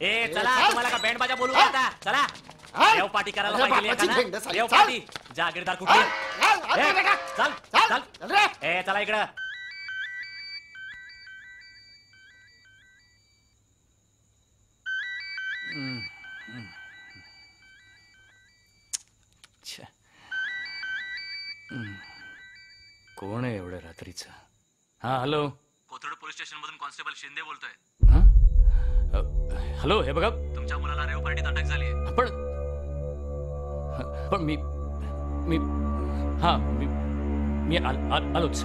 ए चला, तुम्हाला का बँड बाजा बोलू आता? चला देव पार्टी करायला पाहिजे. देव पार्टी जागीरदार कुठे? चल चल ए चला इकडं. कोण आहे एवढ्या रात्रीचं? हा हॅलो, कोथरूड पोलीस स्टेशन मधून कॉन्स्टेबल शिंदे बोलतोय. हॅलो, हे बघा तुमच्या मुलाला रेव पार्टीत अटक झाली आहे. पण मी आलोच.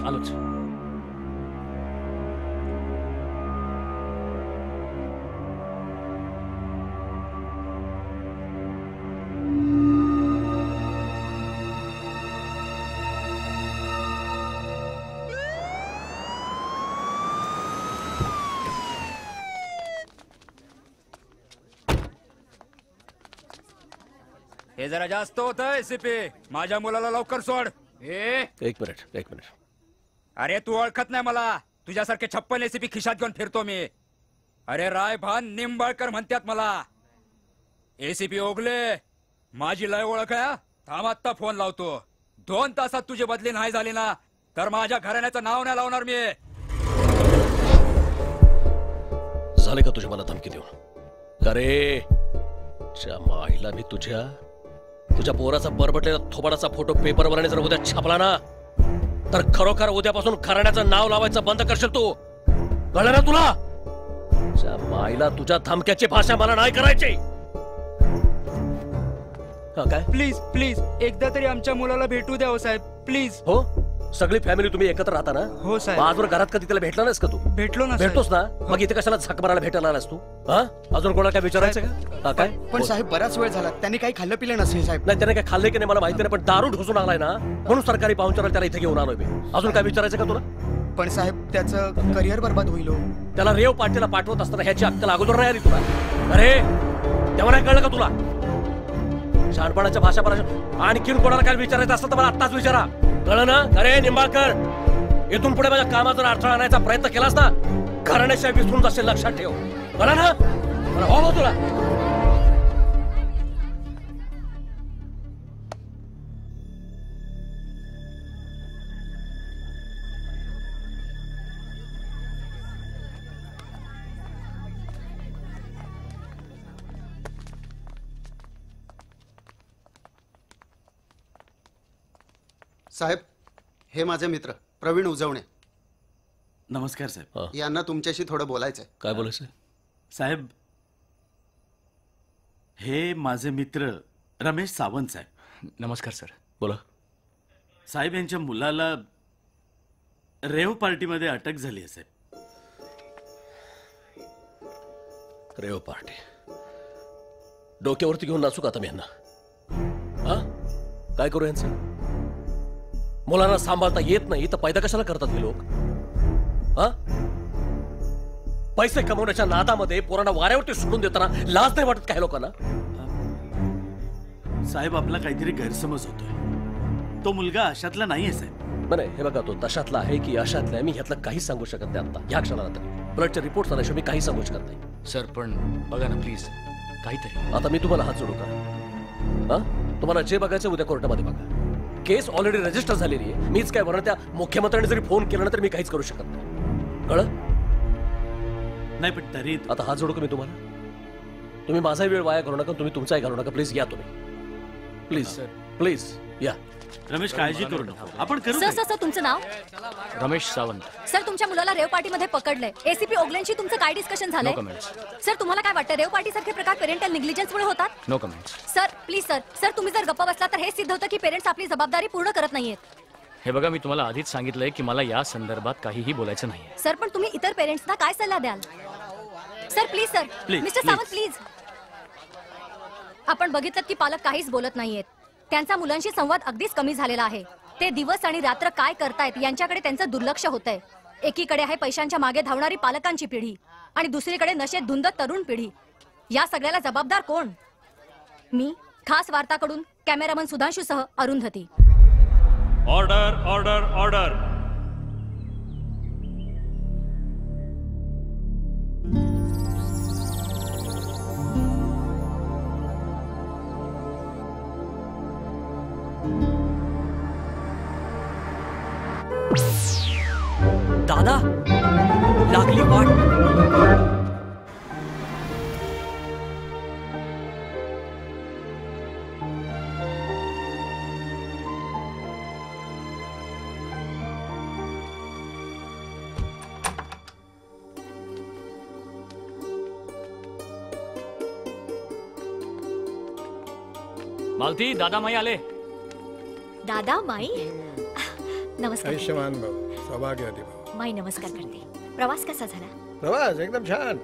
हे जरा जास्त होत आहे एसीपी. माझ्या मुलाला लवकर सोड. एक मिनिट. अरे तू ओळखत नाही मला. तुझ्यासारखे 56 एसीपी खिशात घेऊन फिरतो मी. अरे रायभान निंबाळकर म्हणतात मला. एसीपी ओगले माझी लय ओळख आहे. थांब आत्ता फोन लावतो. 2 तासात तुझी बदली नाही झाली ना तर माझ्या घराण्याचं नाव नाही लावणार मी. झाले का तुझे मला धमकी देऊन? अरे माईला मी तुझ्या पोराचा बरबटलेला थोबाडाचा फोटो पेपरवर जर उद्या छापला ना तर खरोखर उद्यापासून घराण्याचं नाव लावायचं बंद करशील तू. कळलं ना तुला? माईला तुझ्या धमक्याची भाषा मला नाही करायची. काय? प्लीज एकदा तरी आमच्या मुलाला भेटू द्या हो साहेब, प्लीज. हो, सगळी फॅमिली तुम्ही एकत्र राहता ना? हो साहेब. आजवर घरात कधी त्याला भेटला नाहीस का तू? भेटलो ना. भेटतोस ना, मग इथे कशाला झक मारायला भेटायला आलास तू? हा, अजून कोणाला काय विचारायचं का? काय? पण साहेब बराच वेळ झाला, त्यांनी काही खाल्लं पिलं नसेल साहेब. नाही, त्याने काय खाल्लंय की नाही मला माहिती नाही, पण दारू ढोसून आलाय ना म्हणून सरकारी पाहुणचाराला त्याला इथे घेऊन आलोय मी. अजून काय विचारायचं का तुला? पण साहेब त्याचं करिअर बर्बाद होईल. त्याला रेव पार्टीला पाठवत असताना ह्याची अक्कल अगोदर नाही आली तुला? अरे तेव्हा नाही कळलं का तुला? शहाणपणाच्या भाषा आणखीन कोणाला काय विचारायचं असतं तर मला आत्ताच विचारा. कळलं ना? अरे निंबाळकर, इथून पुढे माझ्या कामात जर अडथळा आणायचा प्रयत्न केलास ना घराण्याशिवाय विसरून जाशील, लक्षात ठेव. कळलं ना? हो तुला. साहेब, हे माझे मित्र प्रवीण उजवणे. नमस्कार साहेब. यांना तुमच्याशी थोडं बोलायचंय. काय बोलायचं साहेब? हे माझे मित्र रमेश सावंत साहेब. नमस्कार सर. बोला. साहेब यांच्या मुलाला रेव पार्टीमध्ये अटक झाली आहे साहेब. Rave party? डोक्यावरती घेऊन नाचू का आता मी यांना? हा, काय करू यांचं? मुलांना सांभाळता येत नाही तर पैदा कशाला करतात हे लोक? हा, पैसे कमवण्याच्या नादामध्ये पोरांना वाऱ्यावरती सोडून देताना लाज नाही वाटत काही लोकांना? साहेब आपला काहीतरी गैरसमज होतोय. तो मुलगा अशातला नाहीये साहेब. नाही, हे बघा, तो तशातला आहे की अशातला आहे मी ह्यातलं काही सांगू शकत नाही आता ह्या क्षणाला तरी. ब्लडचे रिपोर्ट आल्याशिवाय मी काही सांगू शकत नाही. सर पण बघा ना प्लीज काहीतरी. आता मी तुम्हाला हात जोडू का? हा, तुम्हाला जे बघायचं उद्या कोर्टामध्ये बघा. केस ऑलरेडी रजिस्टर झालेली आहे. मीच काय बरं त्या मुख्यमंत्र्यांनी जरी फोन केला ना तर मी काहीच करू शकत नाही. कळलं? नाही पण तरी आता हात जोडू का मी तुम्हाला? तुम्ही माझाही वेळ वाया करू नका, तुम्ही तुमचाही घालू नका. प्लीज या तुम्ही. प्लीज या. रमेश काळजी करू नका, आपण करू. सर तुमचं नाव? रमेश सावंत. सर तुमच्या मुलाला रेव पार्टीमध्ये पकडलंय. एसीपी ओगलेंशी तुमचं काय डिस्कशन झालंय? No comments. सर तुम्हाला काय वाटतं रेव पार्टी सारखे प्रकार पेरेंटल निग्लिजन्समुळे होतात? No comments. Sir please sir तुम्ही जर गप्पा बसला तर हे सिद्ध होतं की पेरेंट्स आपली जबाबदारी पूर्ण करत नाहीयेत. हे बघा, मी तुम्हाला आधीच सांगितलंय की मला या संदर्भात काहीही बोलायचं नाहीये. सर पण तुम्ही इतर पेरेंट्सना काय सल्ला द्याल? Sir please sir. Mister Sawant please. आपण बघितलं की पालक काहीच बोलत नाहीयेत. त्यांचा मुलांशी संवाद अगदीच कमी झालेला आहे. ते दिवस आणि रात्र काय करतायत यांच्याकडे त्यांचं दुर्लक्ष होतंय. एकीकडे आहे पैशांच्या मागे धावणारी पालकांची पिढी आणि दुसरीकडे नशेत धुंद तरुण पिढी. या सगळ्याला जबाबदार कोण? मी खास वार्ताकडून कॅमेरामन सुधांशूसह अरुंधती. Order order order. दादा लागली वाट. मालती, दादा माई आले. दादा माई नमस्कार. आयुष्यमान भाऊ, सौभाग्यवती भाऊ. माई नमस्कार करते. प्रवास कसा झाला? प्रवास एकदम छान.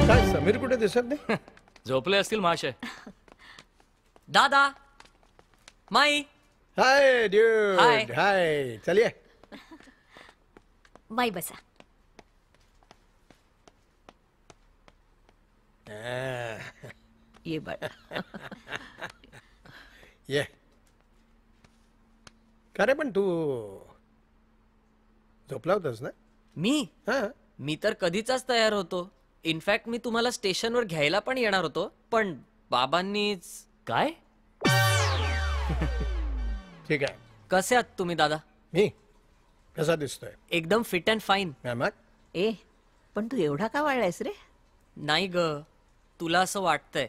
काय समीर कुठे दिसत नाही? झोपले असतील महाशय. दादा माई. हाय हाय. ड्यूड. हाय, चलिए. माई बसा. ये बाय. ये का रे, पण तू झोपला होतास ना? मी हा. मी तर कधीचाच तयार होतो. इनफॅक्ट मी तुम्हाला स्टेशनवर घ्यायला पण येणार होतो, पण बाबांनीच. काय? ठीक आहे. कसे आहात तुम्ही दादा? मी कसा दिसतोय? एकदम फिट अँड फाईन. मग ए पण तू एवढा का वाढलायस रे? नाही ग, तुला असं वाटतंय.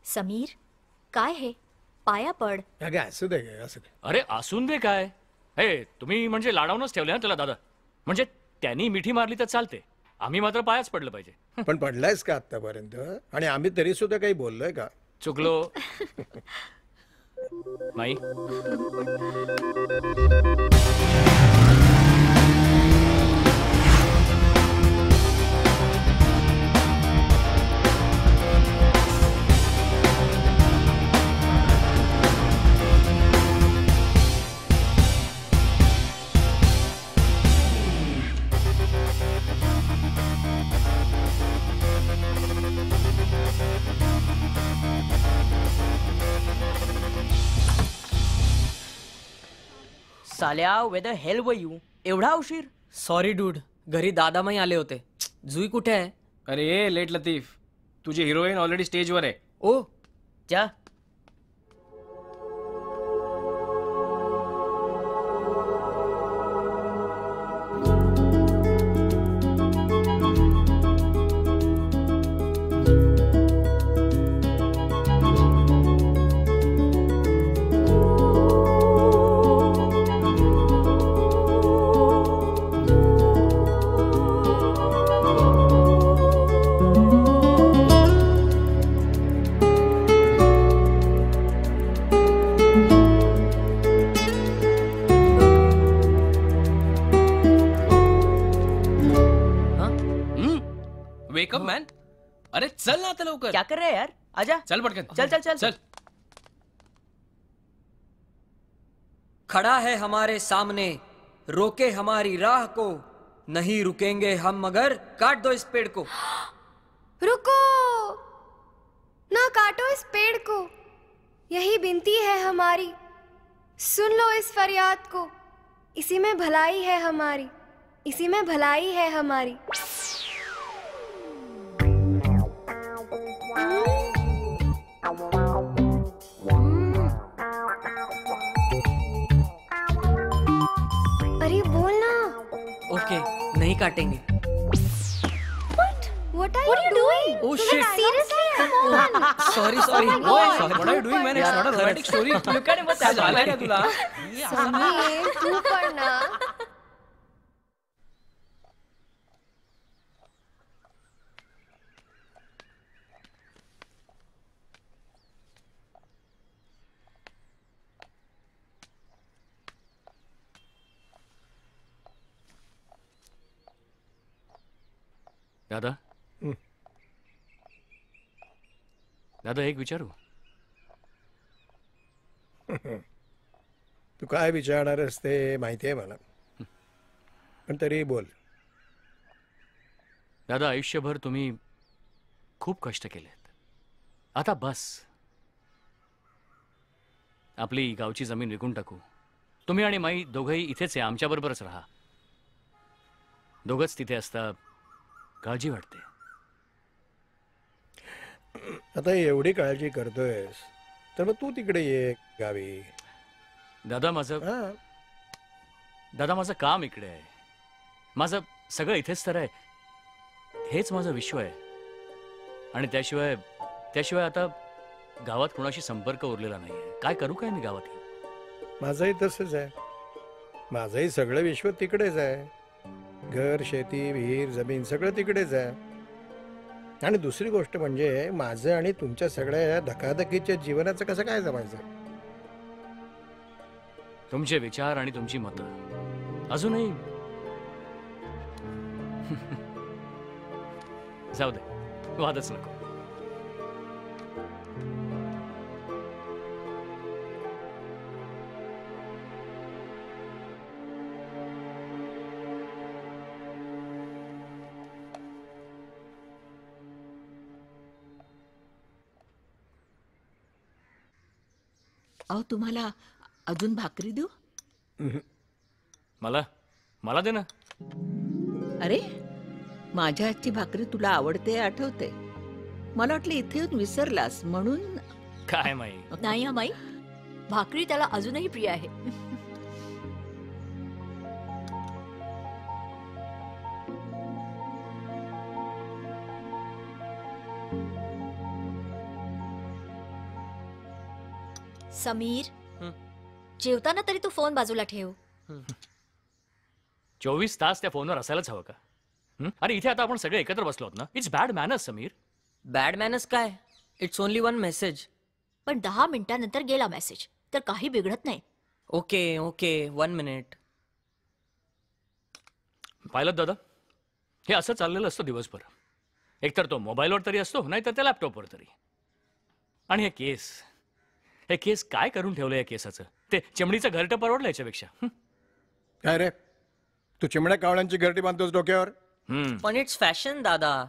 समीर काय हे? पाया पड. अगं असू दे ग, असू दे. अरे असून दे काय. हे तुम्ही म्हणजे लाडावूनच ठेवले ना त्याला दादा. म्हणजे त्यांनी मिठी मारली तर चालते, आम्ही मात्र पायाच पडलं पाहिजे. पण पडलायस का आतापर्यंत? आणि आम्ही तरी सुद्धा काही बोललोय का? चुकलो. माई. साल्या where the hell were you? एवढा उशीर? सॉरी डूड, घरी दादामाई आले होते. जुई कुठे आहे? अरे लेट लतीफ, तुझी हिरोईन ऑलरेडी स्टेजवर आहे. ओ जा. Wake up man. अरे चल ना आता लवकर. क्या कर रहे हैं यार? आजा. चल पटकन. चल चल चल चल. खड़ा है हमारे सामने, रोके हमारी राह को, नहीं रुकेंगे हम मगर काट दो इस पेड़ को. रुको ना, काटो इस पेड़ को, यही विनती है हमारी. सुन लो इस फरियाद को, इसी में भलाई है हमारी, इसी में भलाई है हमारी. अरे बोल ना. ओके, नहीं काटेंगे. What are you doing? Oh shit. Seriously, come on. Sorry sorry. What are you doing man? It's not a romantic story. Look at him, what's happening? झालं काय तुला? समीर, तू पण ना. दादा. दादा एक विचारू. तू काय विचारणारस ते माहिती आहे मला, पण तरी बोल. दादा आयुष्यभर तुम्ही खूप कष्ट केलेत. आता बस. आपली गावची जमीन विकून टाकू. तुम्ही आणि माई दोघंही इथेच आहे, आमच्या बरोबरच राहा. दोघंच तिथे असता काळजी वाटते. आता एवढी काळजी करतोयस तर मग तू तिकडे ये गावी. दादा माझं काम इकडे आहे. माझं सगळं इथेच तर आहे. हेच माझं विश्व आहे. आणि त्याशिवाय आता गावात कोणाशी संपर्क उरलेला नाहीये. काय करू काय मी गावात? माझंही तसंच आहे. माझंही सगळं विश्व तिकडेच आहे. घर, शेती, विहीर, जमीन सगळं तिकडेच आहे. आणि दुसरी गोष्ट म्हणजे माझं आणि तुमच्या सगळ्या या धकाधकीच्या जीवनाचं कसं काय जमायचं? तुमचे विचार आणि तुमची मतं अजूनही जाऊ दे, वादच नको. अहो तुम्हाला अजून भाकरी देऊ? मला दे ना. अरे माझ्या हातची भाकरी तुला आवडते आठवते. मला वाटलं इथे येऊन विसरलास म्हणून. काय माई? नाही हा माई, भाकरी त्याला अजूनही प्रिय आहे. समीर, जेवताना तरी तू फोन बाजूला ठेव. 24 तास त्या फोनवर असायलाच हवं का? अरे इथे आता आपण सगळे एकत्र बसलो आहोत ना. It's bad manners Sameer. Bad manners काय? It's only one message. पण 10 मिनिटांनंतर गेला मेसेज तर काही बिघडत नाही. Okay okay 1 minute. पाहिलं दादा, हे असं चाललेलं असतं दिवसभर. एकतर तो मोबाईलवर तरी असतो, नाहीतर त्या लॅपटॉपवर तरी. आणि हे केस काय करून ठेवलं या केसाचं? ते चिमणीचं घरटं परवडलं याच्यापेक्षा. काय रे, तू चिमण्या कावळ्यांची घरटी बांधतोस डोक्यावर? पण इट्स फॅशन दादा.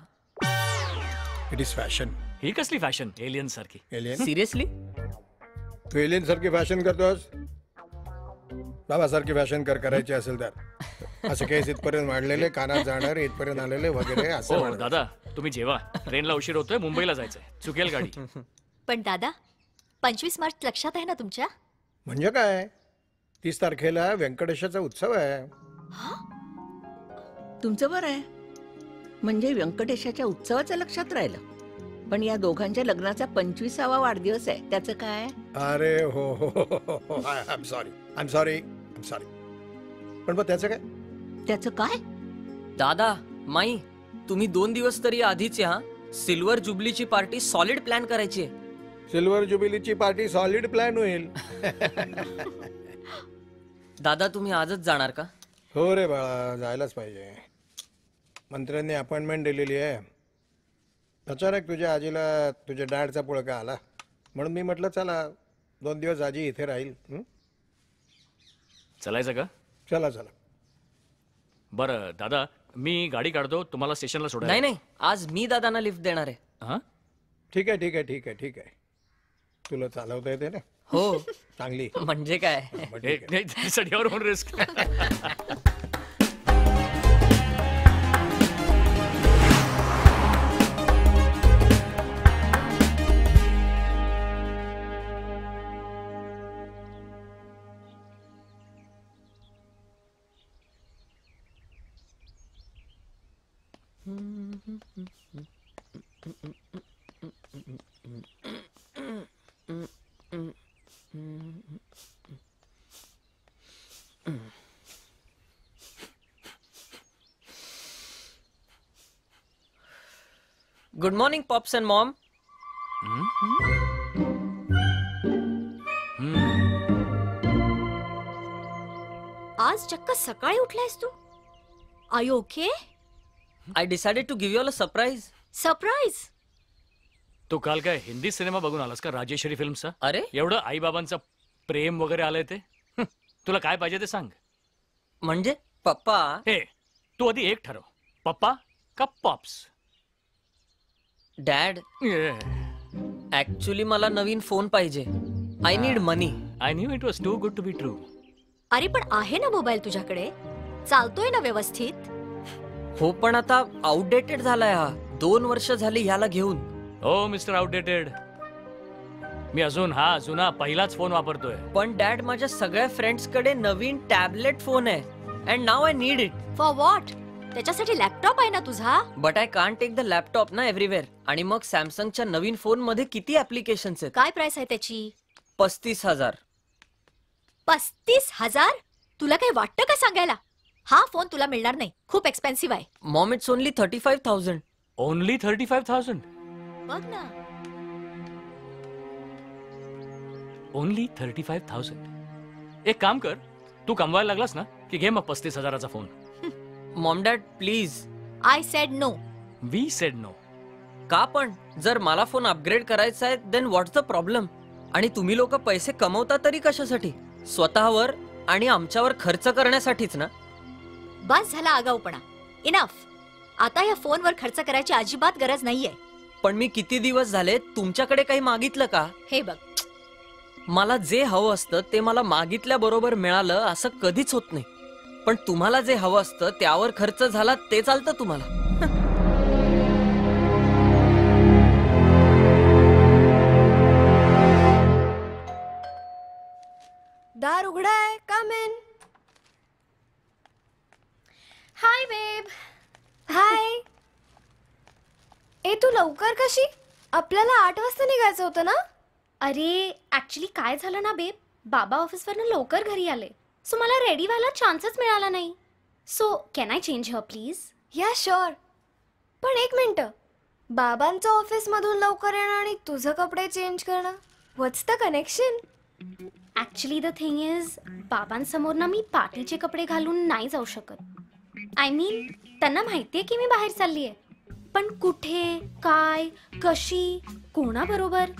It is fashion. ही कसली फॅशन? एलियन सारखी. एलियन? सिरियसली? तू एलियन सारखी फॅशन करतोस? बाबासारखी फॅशन करायची असेल तर असं केस इथपर्यंत वाढलेले, कानात जाणार, इथपर्यंत आलेले वगैरे असं. हो दादा, तुम्ही जेवा. ट्रेनला उशीर होतोय, मुंबईला जायचंय. चुकेल गाडी. पण दादा, 25 मार्च लक्षात आहे ना तुमच्या? म्हणजे काय? 30 तारखेला व्यंकटेशाचा उत्सव आहे. तुमचं बरं आहे, म्हणजे व्यंकटेशाच्या उत्सवाचं लक्षात राहिलं. पण या दोघांच्या लग्नाचा 25वा वाढदिवस आहे, त्याचं काय? अरे हो हो, आय एम सॉरी. पण मग त्याचं काय? त्याचं काय? दादा माई, तुम्ही 2 दिवस तरी आधीच या. सिल्वर जुबलीची पार्टी सॉलिड प्लॅन करायची आहे. सिल्वर जुबिलीची पार्टी सॉलिड प्लॅन होईल. दादा तुम्ही आजच जाणार का? हो रे बाळा, जायलाच पाहिजे. मंत्र्यांनी अपॉइंटमेंट दिलेली आहे. अचानक तुझ्या आजीला तुझ्या डॅडचा पुळका आला म्हणून मी म्हटलं चला 2 दिवस आजी इथे राहील. चलायचं का? चला. बरं दादा, मी गाडी काढतो, तुम्हाला स्टेशनला सोडायला. नाही, आज मी दादांना लिफ्ट देणार आहे. हा, ठीक आहे. तुला चालवता येते ना? हो. चांगली. म्हणजे काय? सड्यावर होऊन risk. Good morning pops and mom. आज चक्क सकाळी उठलायस तू? Are you okay? I decided to give you all a surprise. Surprise? तू काल काय हिंदी सिनेमा बघून आलास का? राजेश्वरी फिल्मचा? अरे एवढं आई बाबांचं प्रेम वगैरे आलंय ते. तुला काय पाहिजे ते सांग. म्हणजे पप्पा? हे तू आधी एक ठरव, पप्पा का पॉप्स? डॅड, ऍक्च्युली मला नवीन फोन पाहिजे. I need money. I knew it was too good to be true. अरे पण आहे ना मोबाईल तुझ्याकडे, चालतोय ना व्यवस्थित? हो पण आता आउटडेटेड झालाय हा. 2 वर्ष झाली ह्याला घेऊन. हो मिस्टर आउटडेटेड. मी अजून हा जुना पहिलाच फोन वापरतोय. पण डॅड माझ्या सगळ्या फ्रेंड्स कडे नवीन टॅबलेट फोन आहे and now I need it. For what? त्याच्यासाठी लॅपटॉप आहे ना तुझा. But I can't take the laptop ना एव्हरीवेअर. आणि मग सॅमसंगच्या नवीन फोन मध्ये किती ऍप्लिकेशन्स आहेत. काय प्राइस आहे त्याची? 35,000. 35,000? तुला काही वाटतं का सांगायला? हा फोन तुला मिळणार नाही, खूप एक्सपेन्सिव्ह आहे. Maugham it's only 35,000. ओनली 35,000? बघ ना. ओनली 35,000. एक काम कर, तू कमवायला लागलास ना की घे मग 35,000चा phone. Mom dad please. I said no. We said no. का पण? जर मला फोन अपग्रेड करायचा आहे देन व्हॉट्स द प्रॉब्लेम? आणि तुम्ही लोक पैसे कमवता तरी कशासाठी? स्वतःवर आणि आमच्यावर खर्च करण्यासाठीच ना. बस झाला आगाऊपणा. इनफ. आता या फोनवर खर्च करायची अजिबात गरज नाहीये. पण मी किती दिवस झाले तुमच्याकडे काही मागितलं का? हे बघ, मला जे हवं असतं ते मला मागितल्या बरोबर मिळालं असं कधीच होत नाही. पण तुम्हाला जे हवं असतं त्यावर खर्च झाला ते चालतं तुम्हाला. दार उघडाय. कम इन. हाय बेब. हाय. ए तू लवकर कशी? आपल्याला 8 वाजता निघायचं होतं ना. अरे ऍक्च्युली काय झालं ना बेब, बाबा ऑफिसवरनं लवकर घरी आले, सो मला रेडी व्हायला चान्सच मिळाला नाही. So can I change her please? या श्योर. पण एक मिनिट, बाबांचं ऑफिस मधून लवकर येणं आणि तुझं कपडे चेंज करणं, what's the connection? Actually the thing is, बाबांसमोर ना मी पार्टीचे कपडे घालून नाही जाऊ शकत. आय मीन त्यांना माहितीये की मी बाहेर चाललीये, पण कुठे, काय, कशी, कोणाबरोबर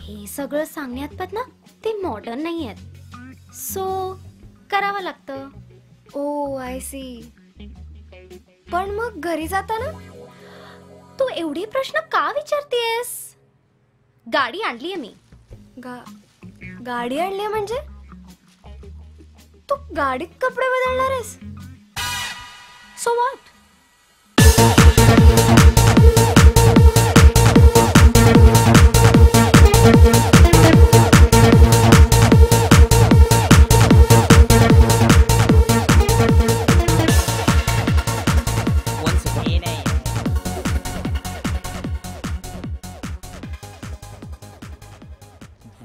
हे सगळं सांगण्यात पण ना ते मॉडर्न नाही आहेत. सो करावं लागतं. ओ आय सी. पण मग घरी जाताना तू एवढे प्रश्न का विचारतेस? गाडी आणलीये मी. गाडी आणली म्हणजे? तू गाडीत कपडे बदलणार आहेस? So what?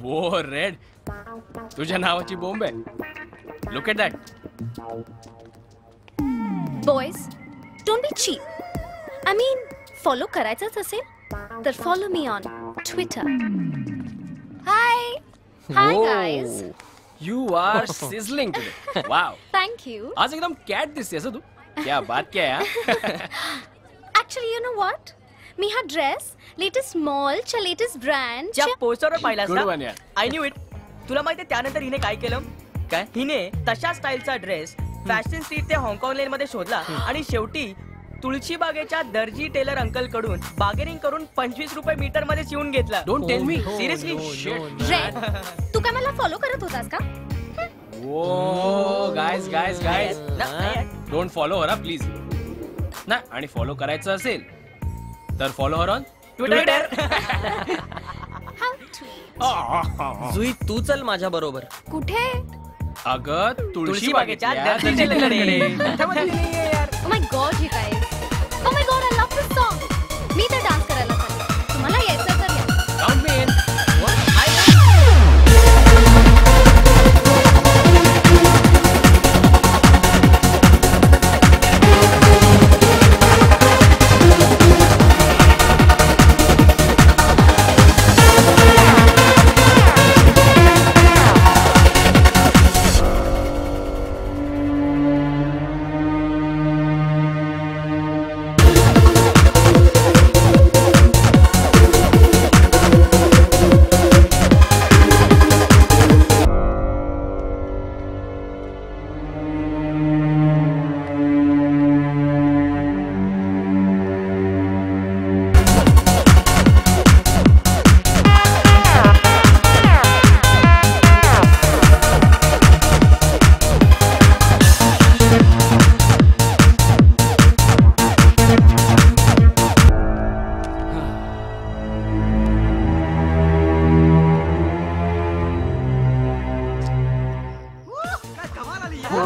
वो रेड, तुझ्या नावाची बोंब आहे. Look at that. Boys don't be cheap. I mean follow करायचंच असेल तर follow me on Twitter. Hi. Hi guys. You are sizzling today. Wow. Thank you. आज एकदम कॅट दिसतेस तू. क्या बात क्या है. ऍक्च्युली यू नो व्हॉट, मी हा ड्रेस लेटेस्ट मॉलच्या लेटेस्ट ब्रँड ज्या पोस्टरवर पाहिलास Good one, ना, यार. I knew it. तुला माहितीये त्यानंतर हिने काय केलं? काय? हिने तशा स्टाईलचा ड्रेस फॅशन स्ट्रीट ते हाँगकाँग लेन मध्ये शोधला आणि शेवटी तुळशी बागेच्या दर्जी टेलर अंकल कडून बार्गेनिंग करून 25 रुपये मीटर मध्ये शिवून घेतला. Don't tell me. सिरियसली. तू काय मला फॉलो करत होतास का? Oh guys guys guys, don't follow her please. ना, आणि फॉलो करायचं असेल तर follow her on Twitter. Jui तू चल माझ्या बरोबर. कुठे? अगं तुळशी बागेच्या बागेच्या दर्जी टेलरकडे. Oh my god, you guys. Oh my god, I love this song. मी तर डान्स करायला चालले. तुम्हाला यायचं तर या. Count me in.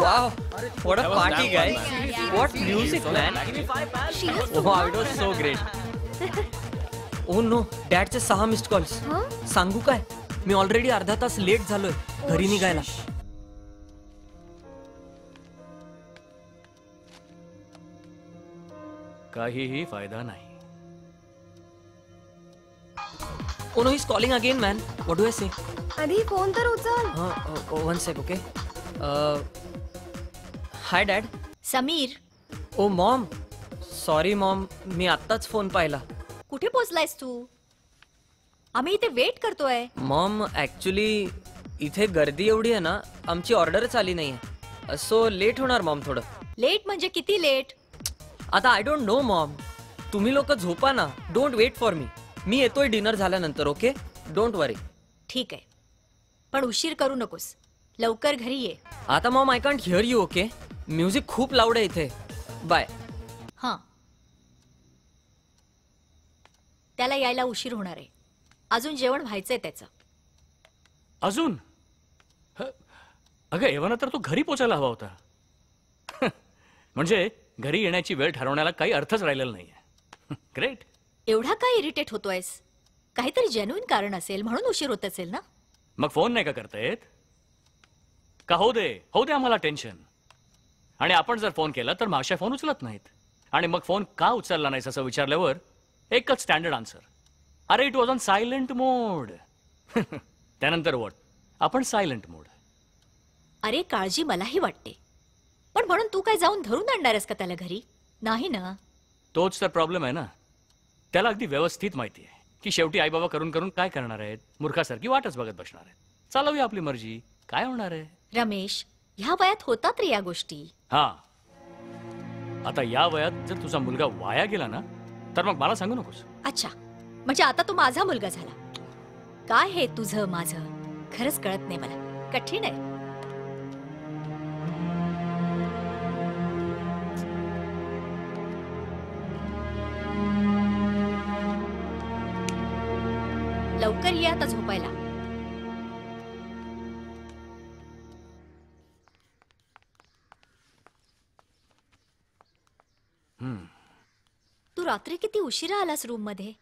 Wow, what a That was party, damn guys. fun, man. What music, man. Wow, it was so great. Oh no, डॅडचे 6 missed calls. सांगू काय, मी already अर्धा तास लेट झालोय घरी निघायला. काहीही फायदा नाही. Oh no, he's calling again, man. What do I say? आधी फोन तर उचल. One sec, okay. Hi, Dad. Sameer, Oh, mom. Sorry, mom. मी आत्ताच फोन पाहिला. कुठे पोचलायस तू? आम्ही इथे वेट करतोय. मॉम, ऍक्च्युली इथे गर्दी एवढी आहे ना, आमची ऑर्डरच आली नाहीये. सो लेट होणार मॉम थोडं. लेट म्हणजे किती लेट? आता आय डोंट नो मॉम. तुम्ही लोक झोपा ना. Don't wait for me. मी येतोय डिनर झाल्यानंतर. Okay, don't worry. ठीक आहे, पण उशीर करू नकोस. लवकर घरी ये. आता Maugham, I can't hear you. Okay, music खूप लाऊड आहे इथे. बाय. हां, त्याला यायला उशीर होणार आहे. अजून जेवण व्हायचंय त्याचं. अजून अगं एव्हाना तर तू घरी पोचायला हवा होता. म्हणजे घरी येण्याची वेळ ठरवण्याला काही अर्थच राहिलेला नाहीये. ग्रेट. एवढा काय इरिटेट होतोयस? काहीतरी जेन्युइन कारण असेल म्हणून उशीर होत असेल ना. मग फोन नाही का करता येत? का होऊ दे आम्हाला टेन्शन. आणि आपण जर फोन केला तर मावश्या फोन उचलत नाहीत. आणि मग फोन का उचलला नाहीस असं विचारल्यावर एकच स्टँडर्ड आन्सर, अरे इट वॉज ऑन सायलेंट मोड. त्यानंतर वॉट? आपण सायलेंट मोड. अरे काळजी मलाही वाटते, पण म्हणून तू काय जाऊन धरून आणणार आहेस का त्याला घरी? नाही ना. तोच तर प्रॉब्लेम आहे ना. त्याला अगदी व्यवस्थित माहिती आहे की शेवटी आईबाबा करून करून काय करणार आहेत, मूर्खासारखी वाटच बघत बसणार आहेत. चालवूया आपली मर्जी, काय होणार आहे. रमेश, ह्या वयात होतात रे या गोष्टी. हा, आता या वयात जर तुझा मुलगा वाया गेला ना तर मग मला सांगू नकोस. अच्छा, म्हणजे आता तू माझा मुलगा झाला. काय हे तुझं माझं खरंच कळत नाही मला. कठीण आहे. लवकर ये आता झोपायला. तू रात्री किती उशिरा आलास रूम मध्ये?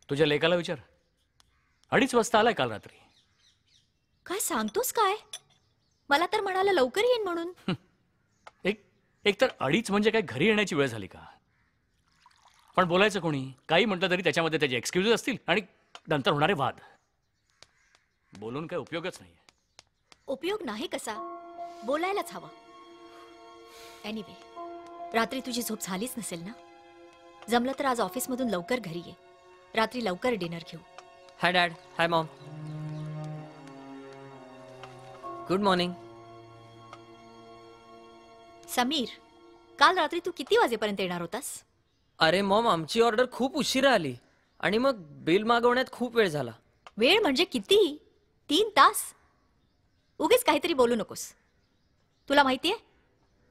तुझ्या लेकाला विचार. 2:30 वाजता आलाय काल रात्री. काय सांगतोस काय? मला तर म्हणाला लवकर येईन म्हणून. एक तर 2:30 म्हणजे काय घरी येण्याची वेळ झाली का? पण बोलायचं कोणी? काही म्हटलं तरी त्याच्यामध्ये त्याचे एक्सक्युजेस असतील आणि नंतर होणारे वाद. बोलून काय उपयोगच नाहीये. उपयोग नाही कसा? बोलायलाच हवा. एनिवे, रात्री तुझी झोप झालीच नसेल ना. जमलं तर आज ऑफिसमधून लवकर घरी ये. रात्री लवकर डिनर घेऊ. Hi dad. Hi mom. Good morning. Sameer, काल रात्री तू किती वाजेपर्यंत येणार होतास? अरे मॉम, आमची ऑर्डर खूप उशिरा आली आणि मग बिल मागवण्यात खूप वेळ झाला. वेळ म्हणजे किती? 3 तास? उगीच काहीतरी बोलू नकोस. तुला माहितीये,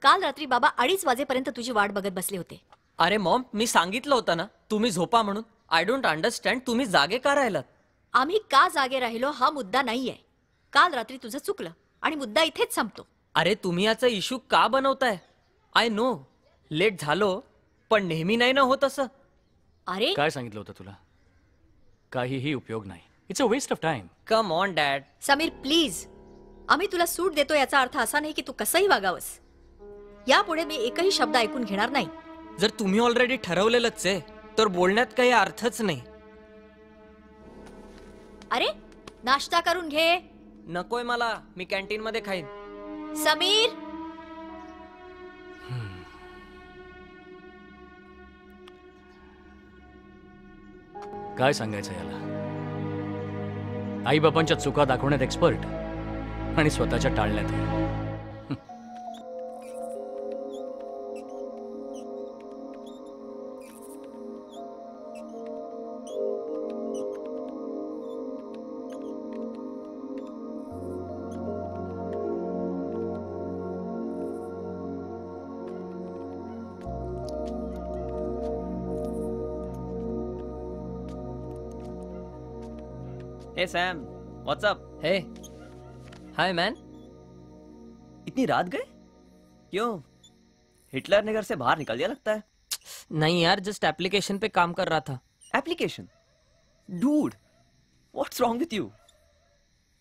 काल रात्री बाबा 2:30 वाजेपर्यंत तुझी वाट बघत बसले होते. अरे मॉम, मी सांगितलं होतं ना तुम्ही झोपा म्हणून. आय डोंट अंडरस्टँड, तुम्ही जागे का राहिलात? आम्ही का जागे राहिलो हा मुद्दा नाहीये. काल रात्री तुझं चुकलं आणि मुद्दा इथेच संपतो. अरे तुम्ही याचा इश्यू का बनवताय? आय नो लेट झालो, पण नेहमी नाही ना होत असं. अरे काय सांगितलं होतं तुला? काहीही उपयोग नाही. It's a waste of time. Come on dad. Sameer please, आम्ही तुला सूट देतो याचा अर्थ असा नाही की तू कसंही वागावंस. यापुढे मी एकही शब्द ऐकून घेणार नाही. जर तुम्ही ऑलरेडी ठरवलेलंच आहे तर बोलण्यात काही अर्थच नाही. अरे नाश्ता करून घे. नकोय मला, मी कॅन्टीन मध्ये खाईन. समीर, काय सांगायचं याला? आई बाबांच्या चुका दाखवण्यात एक्सपर्ट आणि स्वतःच्या टाळण्यात. Hey Sam, what's up? Hey. Hi man. इतनी रात गए? क्यों? हिटलर ने घर से बाहर निकाल दिया लगता है। नहीं यार, जस्ट एप्लीकेशन पे काम कर रहा था। Application? Dude, what's wrong with you?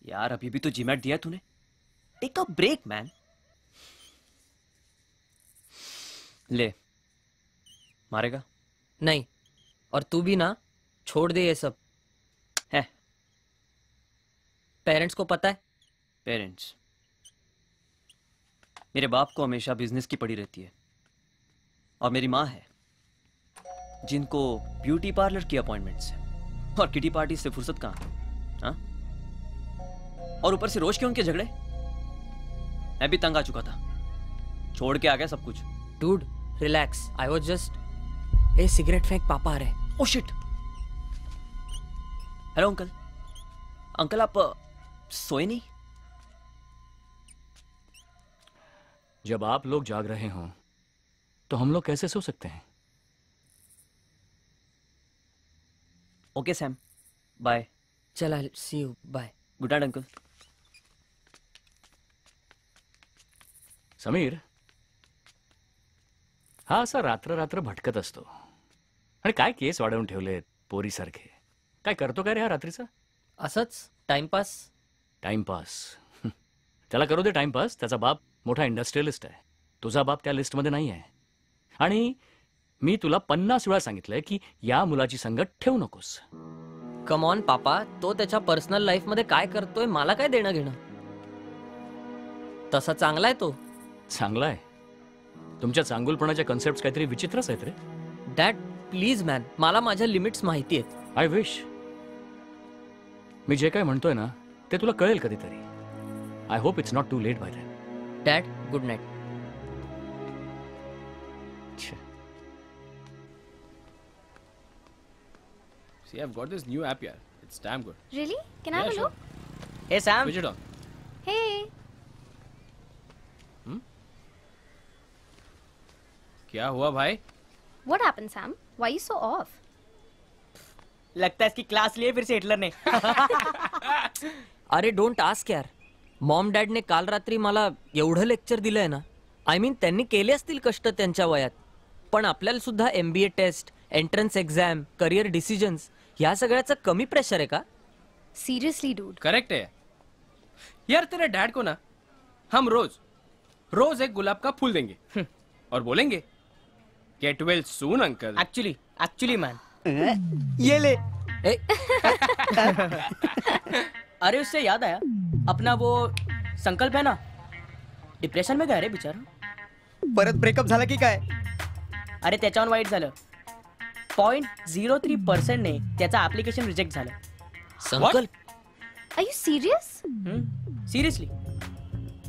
यार अभी भी तो जीमैट दिया तूने। Take a break man. ले, मारेगा? नहीं, और तू भी ना, छोड़ दे ये सब। है पेरेंट्स को पता है? पेरेंट्स? मेरे बाप को हमेशा बिजनेस की पड़ी रहती है, और मेरी माँ है जिनको ब्यूटी पार्लर की अपॉइंटमेंट्स है और किटी पार्टी से फुर्सत कहाँ? हाँ? और ऊपर से रोज के उनके झगड़े। मैं भी तंग आ चुका था, छोड़ के आ गया सब कुछ। Dude relax, I was just. A cigarette फेंक, पापा आ रहे। Oh shit. Hello uncle. Uncle आप सोए नहीं? जब आप लोग जाग रहे हों तो हम लोग कैसे सो सकते हैं? Okay Sam, bye. चला, see you, bye. Good night uncle. Sameer हा असा रात्र रात्र भटकत असतो आणि काय केस वाढवून ठेवलेत पोरीसारखे. काय करतो काय रे हा रात्रीचा? असंच टाइमपास. टाइमपास? त्याला करू दे टाइमपास. त्याचा बाप मोठा इंडस्ट्रियलिस्ट आहे, तुझा बाप त्या लिस्टमध्ये नाही आहे. आणि मी तुला 50 वेळा सांगितलंय की या मुलाची संगत ठेवू नकोस. कम ऑन पापा, तो त्याच्या पर्सनल लाईफ मध्ये काय करतोय मला काय देणं घेणं. तसा चांगला आहे तो. चांगला आहे? तुमच्या चांगुलपणाच्या कन्सेप्ट काहीतरी विचित्रच आहेत रे. डॅड प्लीज मॅन, मला माझ्या लिमिट्स माहिती आहेत. I wish. मी जे काय म्हणतोय ना ते तुला कळेल कधीतरी. I hope it's not too late by then. Dad good night. See, I've got this new app here. It's damn good. Really? Can I have a sure. look? Hey Sam. Switch it on. Hey. क्या हुआ भाई? What happened, Sam? Why are you so off? लगता है इसकी class लिए फिर से Hitler ने। अरे डोंट आस्क यार. मॉम डॅडने काल रात्री मला एवढं लेक्चर दिलंय ना. आय मीन त्यांनी केले असतील कष्ट त्यांच्या वयात, पण आपल्याला सुद्धा MBA test, entrance exam, career decisions ह्या सगळ्याचं कमी प्रेशर आहे का? Seriously, dude. करेक्ट है यार. तेरे डैड को ना हम रोज एक गुलाब का फूल देंगे और बोलेंगे get well soon uncle. Actually man, ये ले। अरे उससे याद आया, अपना वो संकल्प है ना, डिप्रेशन में गया रे बिचारा. परत ब्रेकअप झाला की काय? अरे त्याच्यावर वाईट झालं. 0.03% ने त्याचा ऍप्लिकेशन रिजेक्ट झालं. संकल्प? Are you serious? Seriously?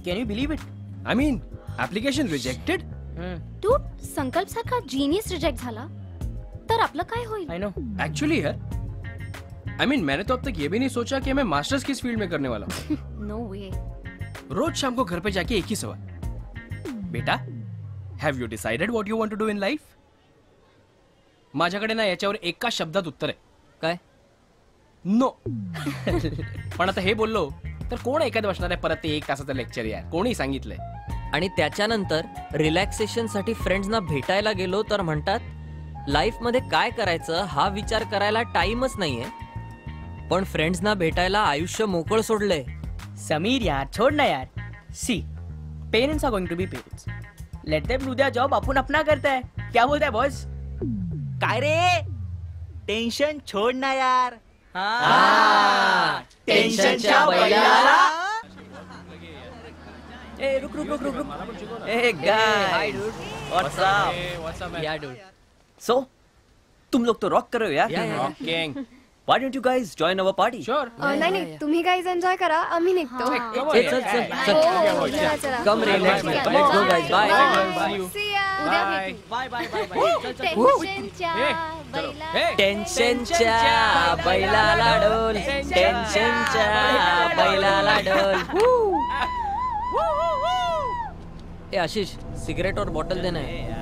Can you believe it? I mean, application rejected? Dude, संकल्प सारखा जीनियस रिजेक्ट झाला तर आपलं काय होईल? I know. Actually यार, I mean मैंने तो अब तक ये भी नहीं सोचा कि मैं मास्टर्स किस फील्ड में करने वाला हूँ. No way. रोज शाम को घर पे जाके एक ही सवाल, बेटा have you decided what you want to do in life? माझ्याकडे ना याच्यावर एका शब्दात उत्तर आहे. काय? नो. पण आता हे बोललो तर कोण ऐकत बसणार आहे परत ते 1 तासाचं लेक्चर यार. कोणी सांगितलंय? आणि त्याच्यानंतर रिलॅक्सेशन साठी फ्रेंड्सना भेटायला गेलो तर म्हणतात लाईफ मध्ये काय करायचं हा विचार करायला टाइमच नाहीये. पण फ्रेंड्सना भेटायला आयुष्य मोकळ सोडलंय. समीर यार, छोड़ ना यार. See, parents are going to be parents. Let them do their job. अपन अपना करता है. क्या बोलता है बॉस? काय रे, टेन्शन छोड़ ना यार. टेन्शनच्या बैलाला. ए रुक. ए गाय, व्हाट्स अप? या डूड. सो तुम लोग तो रॉक कर रहे हो यार. Rocking. Why don't you guys join our party? Sure. नाही तुम्ही गाईज एन्जॉय करा, आम्ही निघतो. चल चला, चला. कम रे, let's go guys. Bye. See ya. उद्या Bye. भेटू. बाय. टेन्शनच्या टेन्शनच्या बैलाला डोल, टेन्शनच्या बैलाला डोल. ए आशीष, सिगरेट और बॉटल देना है.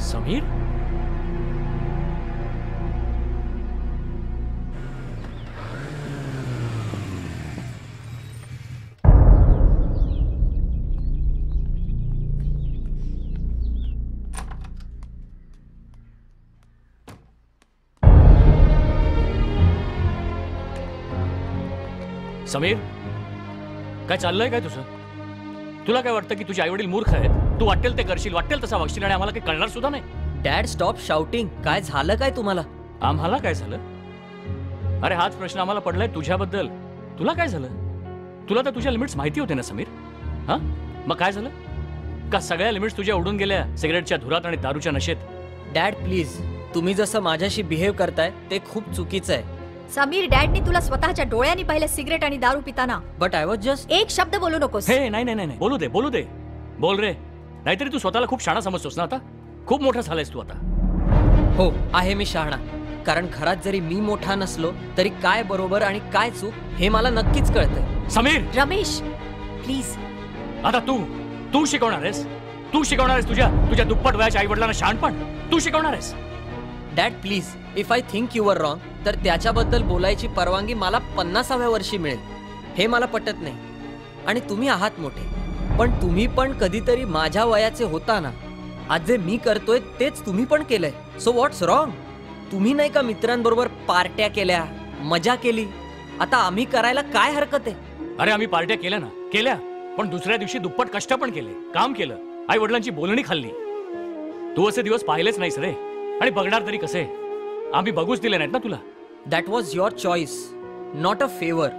समीर समीर, काय चाललंय काय तुझं? तुला काय वाटतं की तुझे आई वडील मूर्ख आहेत? तू वाटेल ते करशील, वाटेल तसा वागशील आणि आम्हाला काही कळणार सुद्धा नाही? Dad stop shouting. काय झालं काय तुम्हाला? आम्हाला काय झालं? अरे हाच प्रश्न आम्हाला पडलाय तुझ्याबद्दल. तुला काय झालं? तुला तर तुझ्या लिमिट्स माहिती होते ना समीर. हा, मग काय झालं? का सगळ्या लिमिट्स तुझ्या उडून गेल्या सिगरेटच्या धुरात आणि दारूच्या नशेत? डॅड प्लीज, तुम्ही जसं माझ्याशी बिहेव करताय ते खूप चुकीचं आहे. समीर, डॅडनी तुला स्वतःच्या डोळ्यांनी पाहिलं सिगरेट आणि दारू पिताना. But I was just. एक शब्द बोलू नकोस. हे नाही नाही नाही, बोलू दे बोलू दे. बोल रे. नाहीतरी तू स्वतःला खूप शाणा समजतोस ना आता. खूप मोठा झालायस तू आता. हो आहे मी शहाणा. कारण घरात जरी मी मोठा नसलो तरी काय बरोबर आणि काय चूक हे मला नक्कीच कळतंय. समीर, रमेश प्लीज. आता तू शिकवणार आहेस? तू शिकवणार आहेस तुझ्या दुप्पट वयाच्या आई वडिलांना शहाणपण? तू शिकवणार आहेस? Dad please, if I think you are wrong तर त्याच्याबद्दल बोलायची परवानगी मला 50व्या वर्षी मिळेल. हे मला पटत नाही. आणि तुम्ही आहात मोठे, पण तुम्ही पण कधीतरी माझ्या वयाचे होता ना. आज जे मी करतोय तेच तुम्ही पण केलंय. सो व्हॉट्स रॉंग? तुम्ही नाही का मित्रांबरोबर पार्ट्या केल्या, मजा केली? आता आम्ही करायला काय हरकत आहे? अरे आम्ही पार्ट्या केल्या ना, केल्या. पण दुसऱ्या दिवशी दुप्पट कष्ट पण केले, काम केलं, आई वडिलांची बोलणी खाल्ली. तू असे दिवस पाहिलेच नाहीस रे. आणि बघणार तरी कसे? आम्ही बघूच दिले नाहीत ना तुला. That was your choice, not a favour.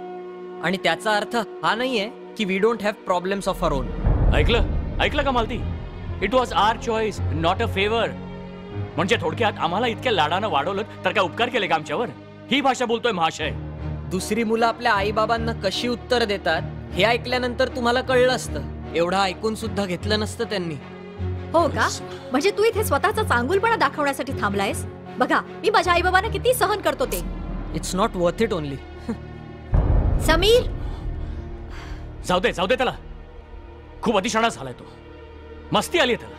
आणि त्याचा अर्थ हा नाहीये की we don't have problems of our own. ऐकलं का Malati? It was our choice, not a favour. म्हणजे थोडक्यात आम्हाला इतक्या लाडानं वाढवलं तर काय उपकार केले का आमच्यावर? ही भाषा बोलतोय महाशय. दुसरी मुलं आपल्या आई बाबांना कशी उत्तर देतात हे ऐकल्यानंतर तुम्हाला कळलं असतं. एवढं ऐकून सुद्धा घेतलं नसतं त्यांनी. हो का? म्हणजे तू इथे स्वतःचा चांगुलपणा दाखवण्यासाठी थांबलायस? बघा, मी माझ्या आई बाबांना किती सहन करतो ते. It's not worth it only. Sameer, जाऊ दे त्याला. खूप अतिशहाणा झालाय तो. मस्ती आली त्याला.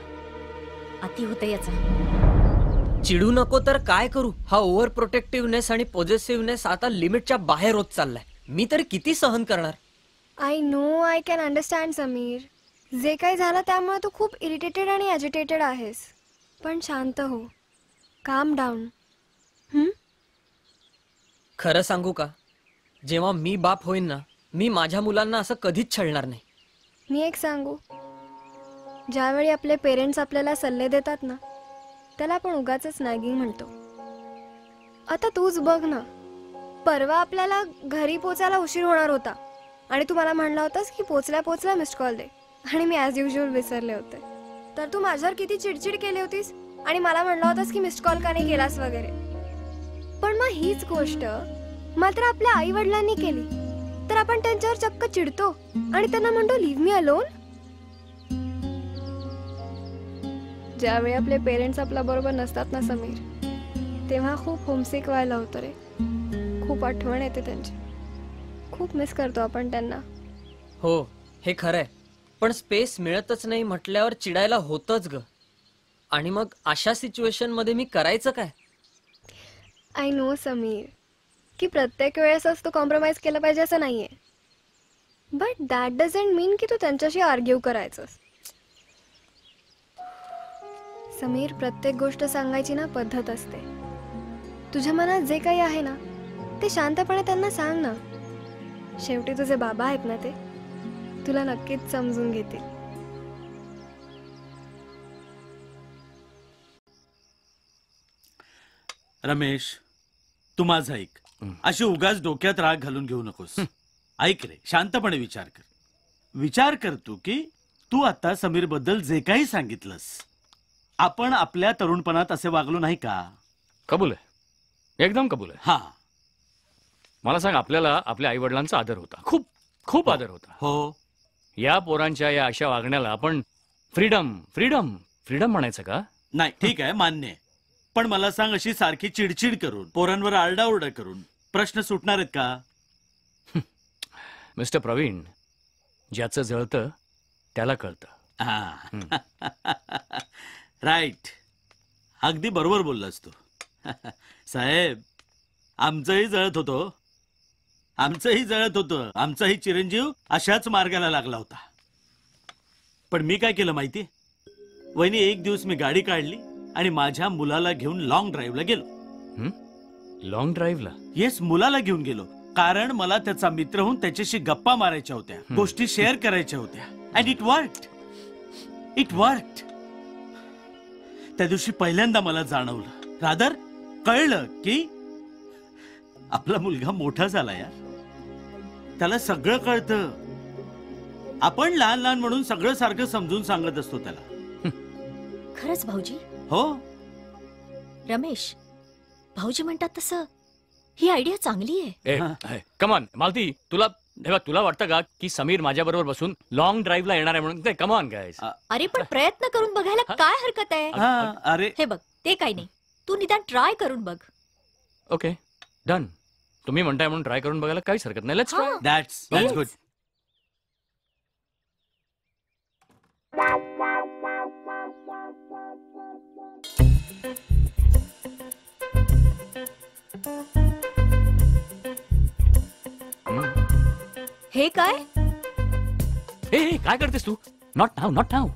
अति होते याचा. चिडू नको तर काय करू? हा ओव्हर प्रोटेक्टिव्हनेस आणि पॉझिटिव्हनेस आता लिमिटच्या बाहेर होत चाललाय. मी तर किती सहन करणार? I know, I can understand Sameer. जे काही झालं त्यामुळे तू खूप इरिटेटेड आणि ॲजिटेटेड आहेस. पण शांत हो, काम डाऊन. खरं सांगू का, जेव्हा मी बाप होईन ना, मी माझ्या मुलांना असं कधीच छळणार नाही. मी एक सांगू, ज्यावेळी आपले पेरेंट्स आपल्याला सल्ले देतात ना, त्याला आपण उगाचच नॅगिंग म्हणतो. आता तूच बघ ना, परवा आपल्याला घरी पोचायला उशीर होणार होता आणि तू मला म्हणला होतास की पोचल्या मिस्ड कॉल दे, आणि मी ॲज युजल विसरले होते. तर तू माझ्यावर किती चिडचिड केली होतीस आणि मला म्हणला होतास की मिस्ड कॉल का नाही केलास वगैरे. पण मग हीच गोष्ट मात्र आपल्या आई वडिलांनी केली तर आपण त्यांच्यावर चक्क चिडतो आणि त्यांना म्हणतो लिव्ह मी अलोन. ज्यावेळी आपले पेरेंट्स आपल्या बरोबर नसतात ना समीर, तेव्हा खूप होमसिक व्हायला होतं रे. खूप आठवण येते त्यांची. खूप मिस करतो आपण त्यांना. हो, हे खरंय. पण स्पेस मिळतच नाही म्हटल्यावर चिडायला होतच ग. आणि मग अशा सिच्युएशन मध्ये मी करायचं काय? आय नो समीर की प्रत्येक वेळेसच तू कॉम्प्रोमाइज केलं पाहिजे असं नाहीये. बट दॅट डझंट मीन की तू त्यांच्याशी आर्ग्यू करायचंस. समीर, प्रत्येक गोष्ट सांगायची ना पद्धत असते. तुझ्या मनात जे काही आहे ना ते शांतपणे त्यांना सांग ना. शेवटी तुझे बाबा आहेत ना, ते तुला नक्कीच समजून घेतील. रमेश, तू माझं ऐक. अशी उगाच डोक्यात राग घालून घेऊ नकोस. ऐक रे, शांतपणे विचार कर तू की तू आता समीर बद्दल जे काही सांगितलंस, आपण आपल्या तरुणपणात असे वागलो नाही का? कबूल आहे, एकदम कबूल आहे. हा, मला सांग, आपल्याला आपल्या आई वडिलांचा आदर होता, खूप खूप आदर होता. हो. या पोरांच्या या अशा वागण्याला आपण फ्रीडम फ्रीडम फ्रीडम म्हणायचं का? नाही, ठीक आहे, मान्य आहे. पण मला सांग, अशी सारखी चिडचिड करून, पोरांवर आरडाओरडा करून प्रश्न सुटणार आहेत का? मिस्टर प्रवीण, ज्याचं जळतं त्याला कळतं. राईट, अगदी बरोबर बोललास तू. साहेब, आमचंही जळत होतं. आमचाही चिरंजीव अशाच मार्गाला लागला होता. पण मी काय केलं माहिती? वहिनी, एक दिवस मी गाडी काढली आणि माझ्या मुलाला घेऊन लॉंग ड्राईव्हला गेलो. लॉंग ड्राईव्हला? येस, मुलाला घेऊन गेलो. कारण मला त्याचा मित्र होऊन त्याच्याशी गप्पा मारायच्या होत्या, गोष्टी शेअर करायच्या होत्या. And it worked. त्या दिवशी पहिल्यांदा मला जाणवलं, रादर कळलं की आपला मुलगा मोठा झाला यार. त्याला सगळं कळतं. आपण लहान लहान म्हणून सगळं सारखं समजून सांगत असतो त्याला. खरंच भाऊजी? हो रमेश, भाऊजी म्हणतात तसं ही आयडिया चांगली आहे. कमॉन मालती, तुला वाटतं का की समीर माझ्या बरोबर बसून लॉंग ड्राईव्हला येणार आहे म्हणून? Come on guys. अरे पण प्रयत्न करून बघायला काय हरकत आहे? अरे हे बघ, ते काही नाही, तू निदान ट्राय करून बघ. Okay done. तुम्ही म्हणताय म्हणून ट्राय करून बघायला काहीच हरकत नाही. Let's try. That's good. हे काय? हे काय करतेस तू? नॉट नाव.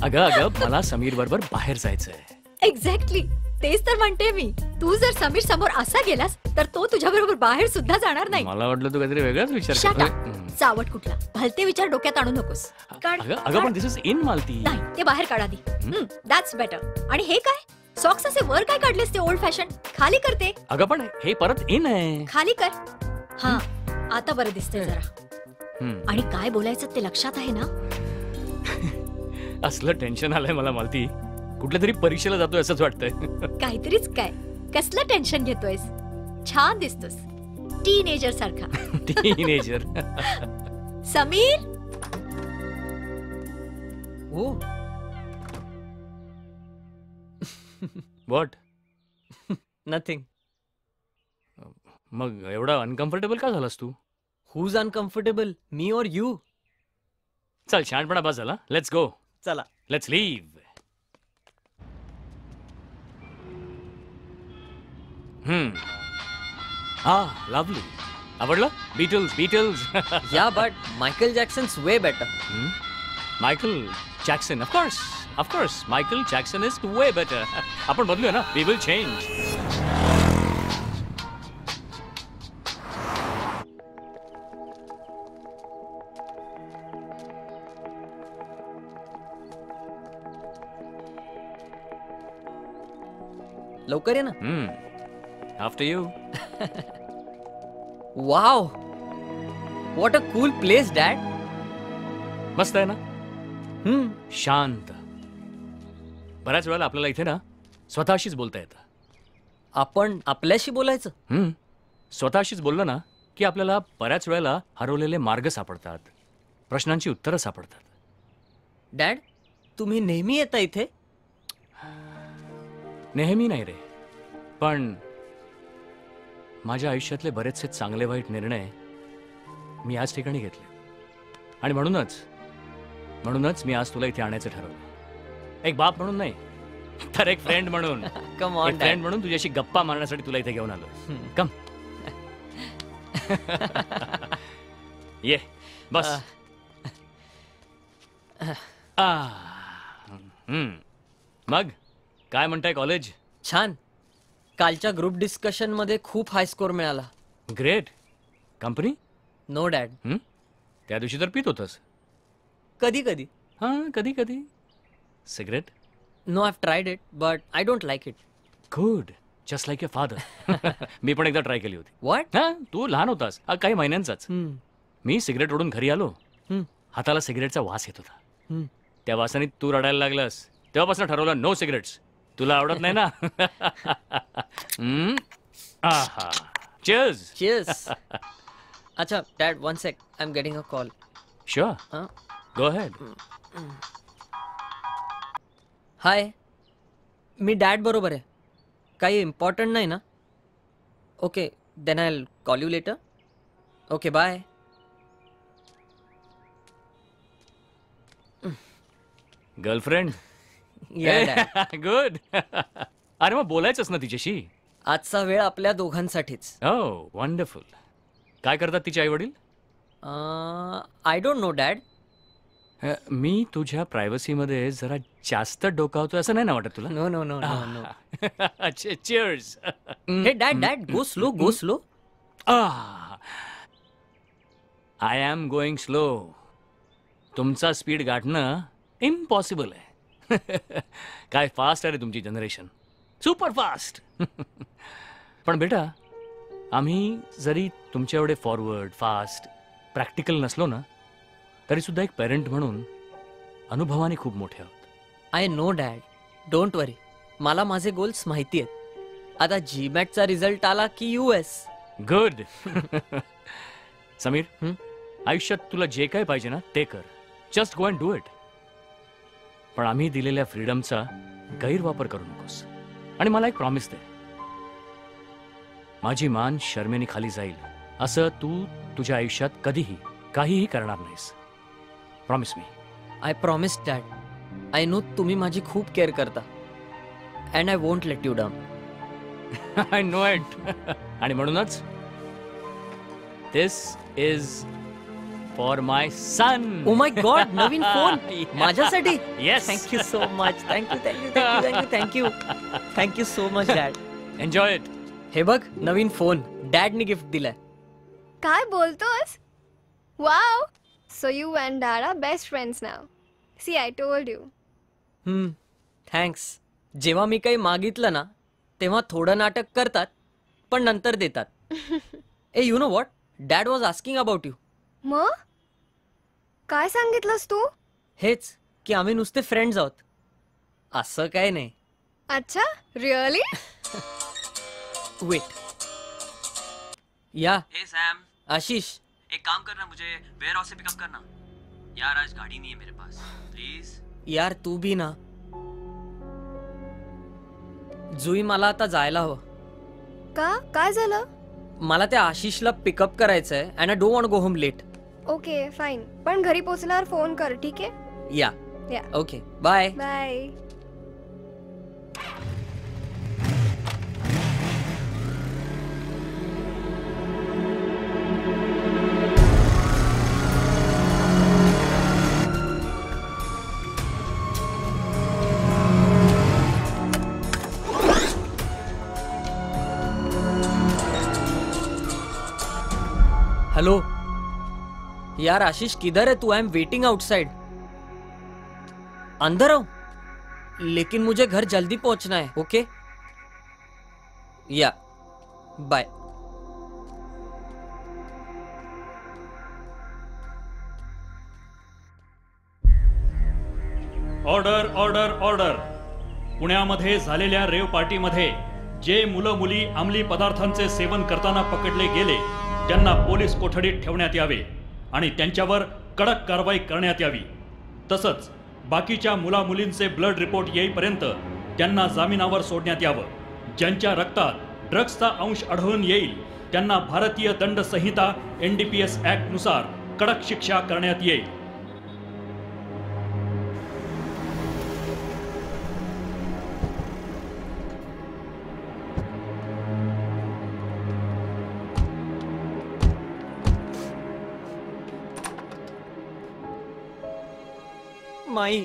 अगं मला समीर बरोबर बाहेर जायचंय. एक्झॅक्टली तेच तर म्हणते मी. तू जर समीर समोर असा गेलास तर तो तुझ्या बरोबर बाहेर सुद्धा जाणार नाही. मला वाटलं तू काहीतरी वेगळाच विचार Shut करतोय. up. चावट कुठला, भलते विचार डोक्यात आणू नकोस. काढ. अगं पण दिस इज इन मालती. नाही, ते बाहेर काढा दी. That's better. आणि हे काय सॉक्स असे वर काय काढलेस? ते ओल्ड फॅशन. खाली करते. अगं पण हे परत इन आहे. खाली कर. हा आता बरं दिसतंय जरा. आणि काय बोलायचं ते लक्षात आहे ना? असलं टेन्शन आलंय मला मालती. कुठल्या तरी परीक्षेला जातोय असंच वाटतंय. काहीतरीच काय. कसलं टेन्शन घेतोयस? छान दिसतोस, टीनेजर सारखा. Teenager. Sameer. Oh what? Nothing. मग एवढा अनकम्फर्टेबल का झालास तू? हुज अनकम्फर्टेबल, मी और यू? चल शहाणपणा बस झाला. Let's go. चला. Let's leave. लवली. आवडलं? Beatles. Yeah but Michael Jackson's way better. Michael Jackson of course Michael Jackson is way better. आपण बदलूया ना. We will change. लवकर ये ना. After you. Wow, what a cool place dad. मस्त आहे ना. शांत. बऱ्याच वेळेला आपल्याला इथे ना स्वतःशीच बोलता येतं. आपण आपल्याशी बोलायचं. स्वतःशीच बोललं ना की आपल्याला बऱ्याच वेळेला हरवलेले मार्ग सापडतात, प्रश्नांची उत्तरं सापडतात. डॅड, तुम्ही नेहमी येता इथे? नेहमी नाही रे, पण माझ्या आयुष्यातले बरेचसे चांगले वाईट निर्णय मी याच ठिकाणी घेतले. आणि म्हणूनच मी आज तुला इथे आणायचं ठरवलं. एक बाप म्हणून नाही, तर एक फ्रेंड म्हणून. Come on, एक फ्रेंड म्हणून तुझ्याशी गप्पा मारण्यासाठी तुला इथे घेऊन आलो. कम. ये बस. मग काय म्हणताय कॉलेज? छान. कालच्या ग्रुप डिस्कशन मध्ये खूप हाय स्कोर मिळाला. ग्रेट. कंपनी? No dad. त्या दिवशी तर पित होतस. कधी कधी. कधी कधी. Cigarette? No, I have tried it but I don't like it. Good. Just like your father. मी पण एकदा ट्राय केली होती. व्हॉट? तू लहान होतास, काही महिन्यांचाच. मी सिगरेट ओढून घरी आलो. हाताला सिगरेटचा वास येत होता. त्या वासाने तू रडायला लागलास. तेव्हापासून ठरवलं नो सिगरेट्स. तुला आवडत नाही ना? चीयर्स. चीयर्स. अच्छा dad, one sec, I am getting a call. Sure, go ahead. Hi, मी डॅड बरोबर आहे. काही इम्पॉर्टंट नाही ना? Okay, then I will call you later. Okay, bye. Girlfriend? Good. अरे मग बोलायचंच ना तिच्याशी. आजचा वेळ आपल्या दोघांसाठीच. हो, वंडरफुल. काय करतात तिचे आई वडील? I don't know dad. मी तुझ्या प्रायव्हसीमध्ये जरा जास्त डोकावतोय असं नाही ना वाटत तुला? No no no no no. Cheers. Hey dad, go slow, go slow. I am going slow. तुमचा स्पीड गाठणं इम्पॉसिबल आहे. काय फास्ट आहे रे तुमची जनरेशन, सुपर फास्ट. पण बेटा, आम्ही जरी तुमच्या एवढे फॉरवर्ड, फास्ट, प्रॅक्टिकल नसलो ना, तरी सुद्धा एक पेरेंट म्हणून अनुभवाने खूप मोठे आहोत. आय नो डॅड, डोंट वरी. मला माझे गोल्स माहिती आहेत. आता जीमॅटचा रिझल्ट आला की US. गुड. समीर, आयुष्यात तुला जे काय पाहिजे ना ते कर. Just go and do it. पण आम्ही दिलेल्या फ्रीडमचा गैरवापर करू नकोस. आणि मला एक प्रॉमिस दे, माझी मान शर्मेने खाली जाईल असं तू तुझ्या आयुष्यात कधीही काहीही करणार नाहीस. प्रॉमिस मी. I promise dad. I know तुम्ही माझी खूप केअर करता. And I won't let you down. I know it. आणि म्हणूनच this is for my son. Oh my god, नवीन फोन माझ्यासाठी. Yes. Thank you so much. Thank you thank you thank you thank you thank you so much dad. Enjoy it. हे बघ, नवीन phone डॅडने gift दिलाय. काय बोलतोस? Wow, so you and dad are best friends now. C, I told you. Thanks. जेव्हा मी काही मागितलं ना, तेव्हा थोडं नाटक करतात, पण नंतर देतात. ए, you know what, dad was asking about you. मग काय सांगितलंस तू? हेच की आम्ही नुसते फ्रेंड्स आहोत, असं काय नाही. अच्छा, रिअली? वेट. या. हे सैम, आशीष, एक काम करना, मुझे वेयर हाउस से पिकअप करना. यार आज गाड़ी नहीं है मेरे पास, प्लीज. यार तू भी ना. जुई, मला आता जायला हवं. का? काय झालं? मला त्या आशिषला पिकअप करायचंय and I don't want go home late. Okay fine, पण घरी पोचल्यावर फोन कर, ठीक आहे? या. या. Okay, bye. बाय. हेलो यार, आशीष किधर है तू? I am waiting outside. अंदर आओ, लेकिन मुझे घर जल्दी पहुंचना है. ओके, या, बाय. Order order order. पुण्यामध्ये झालेल्या रेव पार्टीमध्ये जे मुलं मुली अंमली पदार्थांचे सेवन करताना पकडले गेले त्यांना पोलीस कोठडीत ठेवण्यात यावे आणि त्यांच्यावर कडक कारवाई करण्यात यावी. तसंच बाकीच्या मुला मुलींचे ब्लड रिपोर्ट येईपर्यंत त्यांना जामिनावर सोडण्यात यावं. ज्यांच्या रक्तात ड्रग्सचा अंश आढळून येईल त्यांना भारतीय दंड संहिता NDPS ऍक्ट नुसार कडक शिक्षा करण्यात येईल. माई,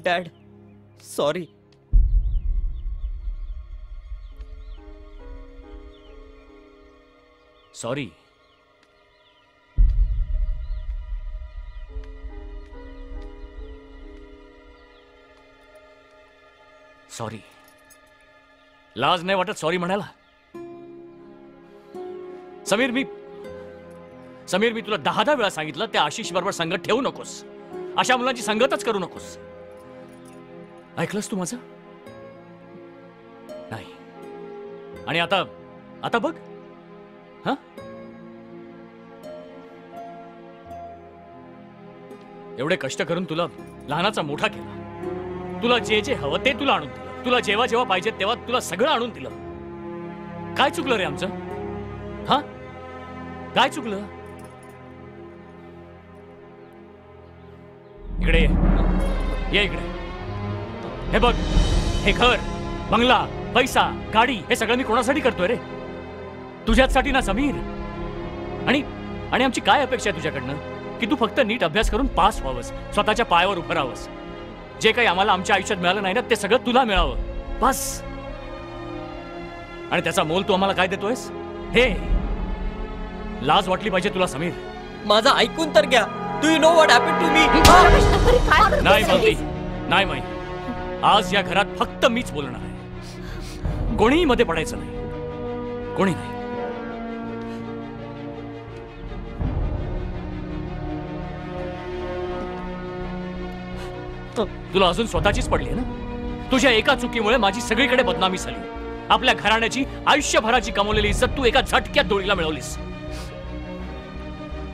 डॅड सॉरी. सॉरी. सॉरी. लाज नाही वाटत सॉरी म्हणायला? समीर, मी तुला 10 वेळा सांगितलं त्या आशिष बरोबर संगत ठेवू नकोस. अशा मुलांची संगतच करू नकोस. ऐकलंस तू माझं? नाही. आणि आता बघ. एवढे कष्ट करून तुला लहानाचा मोठा केला. तुला जे जे हवं ते तुला आणून दिलं. तुला जेव्हा जेव्हा पाहिजे तेव्हा तुला सगळं आणून दिलं. काय चुकलं रे आमचं? हा, काय चुकलं? इकडे ये इकडे. हे बघ, हे घर, बंगला, पैसा, गाडी हे सगळं मी कोणासाठी करतोय रे? तुझ्यासाठी ना समीर. आणि आणि आमची काय अपेक्षा आहे तुझ्याकडनं? की तू फक्त नीट अभ्यास करून पास व्हावंस, स्वतःच्या पायावर उभं राहावंस. जे काही आम्हाला आमच्या आयुष्यात मिळालं नाही ना ते सगळं तुला मिळावं बस. आणि त्याचा मोल तू आम्हाला काय देतोयस? हे लाज वाटली पाहिजे तुला समीर. माझं ऐकून तर घ्या. Do you know what happen to me? नाही मालती, नाही माई. आज या घरात फक्त मीच बोलणार आहे. कोणीही मध्ये पडायचं नाही, कोणी नाही. तुला अजून स्वतःचीच पडली आहे ना? तुझ्या एका चुकीमुळे माझी सगळीकडे बदनामी झाली. आपल्या घराण्याची आयुष्यभराची कमवलेली इज्जत तू एका झटक्यात डोळीला मिळवलीस.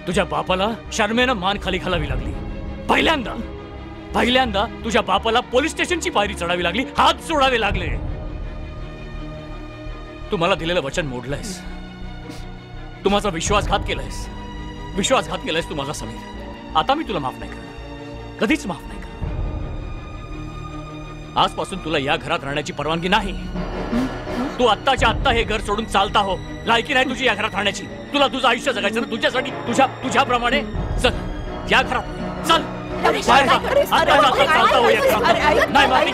तुझ्या बापाला शर्मेनं मान खाली घालावी लागली. पहिल्यांदा तुझ्या बापाला पोलीस स्टेशनची पायरी चढावी लागली, हात सोडावे लागले. तू मला दिलेलं वचन मोडलंयस. तू माझा विश्वासघात केलायस तू माझा समीर. आता मी तुला माफ नाही करणार, कधीच माफ नाही करणार. आजपासून तुला या घरात राहण्याची परवानगी नाही. तू आत्ताच्या आत्ता हे घर सोडून चालता हो. लायकी नाही तुझी या घरात राहण्याची. तुला तुझं आयुष्य जगायचं ना, तुझ्यासाठी, तुझ्याप्रमाणे. चल या घरात, चल. बाहेर जा. आता चालता हो या घरात. नाही मालती.